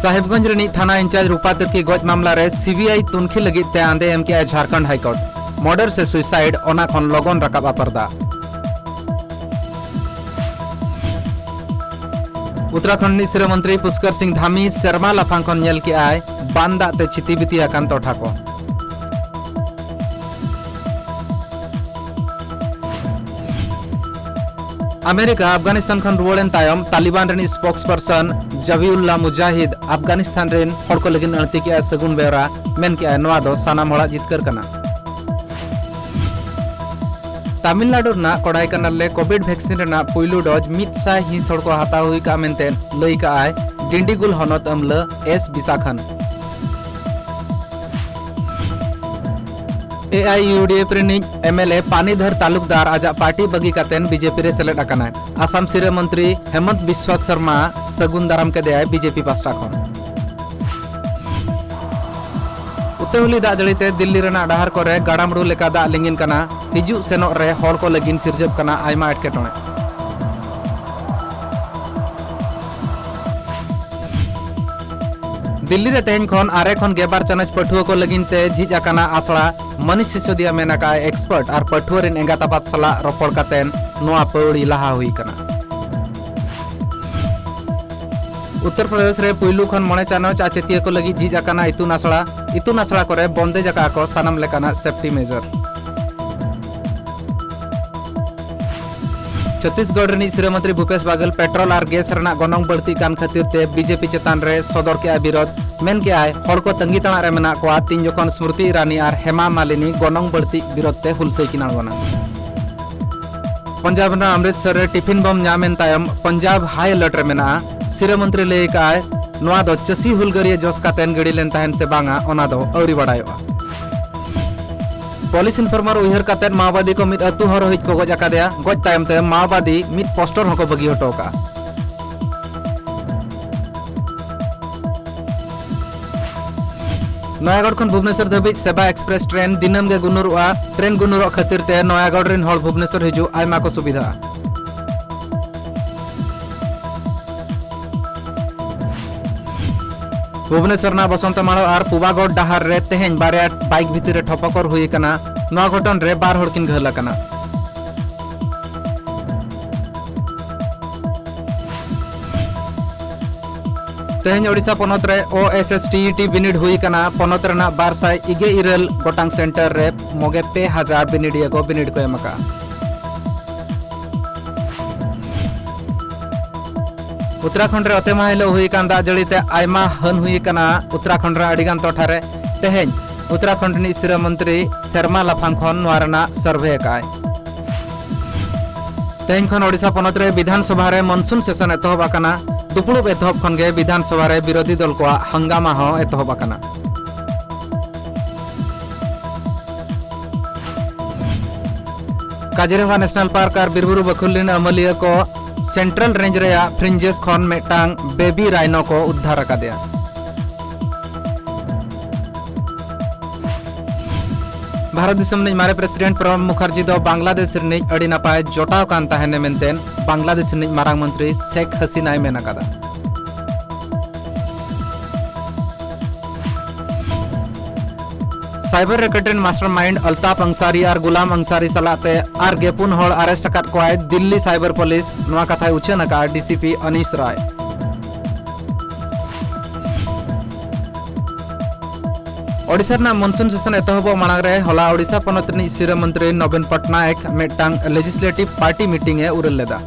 Sahebganj runny थाना in charge रूपा तिर्की गज मामला रे सीबीआई तुनखी लगित ते आंदे एम के झारखंड हाईकोर्ट मर्डर से सुइसाइड ओना खन लगन रकाबा पर्दा। उत्तराखंड नि सिरा मंत्री पुष्कर सिंह धामी सेरमा लाफांग खन नेल के आय बांदा ते चिति बिति आकान टोठा को। अमेरिका अफगानिस्तान खन रुवाड़ेन तायम तालिबान रेन स्पोक्सपर्सन जबीउल्लाह मुजाहिद अफगानिस्तान रेन हड़ को लगिन अणती के सगुन बेवरा मेन के नवा दो सानाम हड़ा जितकर कना। तमिलनाडु रना कोडाईकनाल ले कोविड वैक्सीन रना पुइलु डोज 100 हिंस हड़ को हाता हुई का मेनते लई का आय डिंडीगुल हनत अमल एस बिसाखन। एआईयूडीएफ रिनिज एमएलए पानीधर तालुकदार आजा पार्टी बगी कातेन बीजेपी रे सेलेद आकाना। आसाम सिरा मंत्री हेमंत बिस्वा शर्मा सगुन दाराम के दे बीजेपी पास्टा खन। उतेहुली दाग जड़ीते दिल्ली रेना डाहर करे गाड़ामड़ू लेका दाग लिंगिन कना हिजु सेनोग रे हड़ को लगिन सिरजब कना आयमा एटकेटोणे। दिल्ली रे तेहन खन आरे खन गेबार चानच पठुआ को लगिन ते झिज आकाना आसड़ा मनीष सिसोदिया मेना का एक्सपर्ट और पठुआ रेन एंगातापात सला रपड़ कातेन नोआ पौड़ी लाहा हुई कना। उत्तर प्रदेश रे पुइलु खन मणे चानच आचेतिया को लगी झिज आकाना इतुन आसड़ा करे बंदेज आका को सानाम लेकाना सेफ्टी मेजर। छत्तीसगढ़ रनी सिरा मंत्री भूपेश बागल पेट्रोल और गैस रना गनंग बढ़ती कान खातिर ते बीजेपी चेतान रे सदर के विरोध मेन के आय हड़ को तंगी ताना रे मेना को तीन जखन स्मृति ईरानी और हेमा मालिनी गनंग बढ़ती विरोध ते हुलसई किन आगोना। पंजाब ना अमृतसर रे टिफिन बम नामेन तायम पंजाब हाई अलर्ट रे मेना सिरा मंत्री ले का आय नोआ दो चसी हुलगरिया जोस कातेन गड़ी लेन ताहन से बांगा ओना दो औरी बड़ायोआ। पुलिस इनफॉर्मर उहर कातेन माओवादी को मिद अतु हर हिज को गज आकादेया गज तायम ते माओवादी मिद पोस्टर हको बगी हटो का। नयागढ़ खन भुवनेश्वर धाबी सेवा एक्सप्रेस ट्रेन दिनम गे गुनुरुआ ट्रेन गुनुरो खातिर ते नयागढ़ रेन हड़ भुवनेश्वर हिजु आयमा को सुविधा। भुवनेश्वर ना बसंत माड़ो और पुबागढ़ डाहार रे तेहेन बारे बाइक भितर ठपकर हुई कना नवा घटन रे 12 हड़ किन घला कना। तेहेन ओडिशा पनत रे ओएसएसटीईटी बिनिड हुई कना पनत रना 224 गोटांग सेंटर रे मोगे 5000 बिनिडिया को बिनिड को एमका। उत्तराखंड रे अतेमा हिलो हुई कान दाग जड़ीते आयमा हन हुई कना उत्तराखंड रे अडिगान टोठा रे तेहेन उत्तराखंड नि सिरा मंत्री सेरमा लाफांग खन नवारना सर्वे काय। तेहेन खन ओडिशा पनत रे विधानसभा रे मनसून सेशन एतहब आकाना दुपुड़ुब एतहब खन गे विधानसभा रे विरोधी दल को हंगामा हो एतहब आकाना। काजीरंगा नेशनल पार्क और बिरबुरु बखुलिन अमलिया को सेंट्रल रेंज रे फ्रिंजेस खन मेटांग बेबी राइनो को उद्धार आकादेया। भारत दिसम निज मारे प्रेसिडेंट प्रणब मुखर्जी दो बांग्लादेश रिनिज अड़ी नापाय जोटाव कान ताहेने मेनतेन बांग्लादेश रिनिज मारांग मंत्री शेख हसीना मेन आकादा। साइबर रेकेटन मास्टरमाइंड अल्ताफ अंसारी और गुलाम अंसारी सलाते और गेपुन हड़ अरेस्ट कर को आय दिल्ली साइबर पुलिस नवा कथा उछन का डीसीपी अनीश राय। ओडिशा ना मनसून सेशन एतहब मांग रे हला ओडिशा पनत सिरा मंत्री नवीन पटनायक मेटांग लेजिस्लेटिव पार्टी मीटिंग ए उरल लेदा।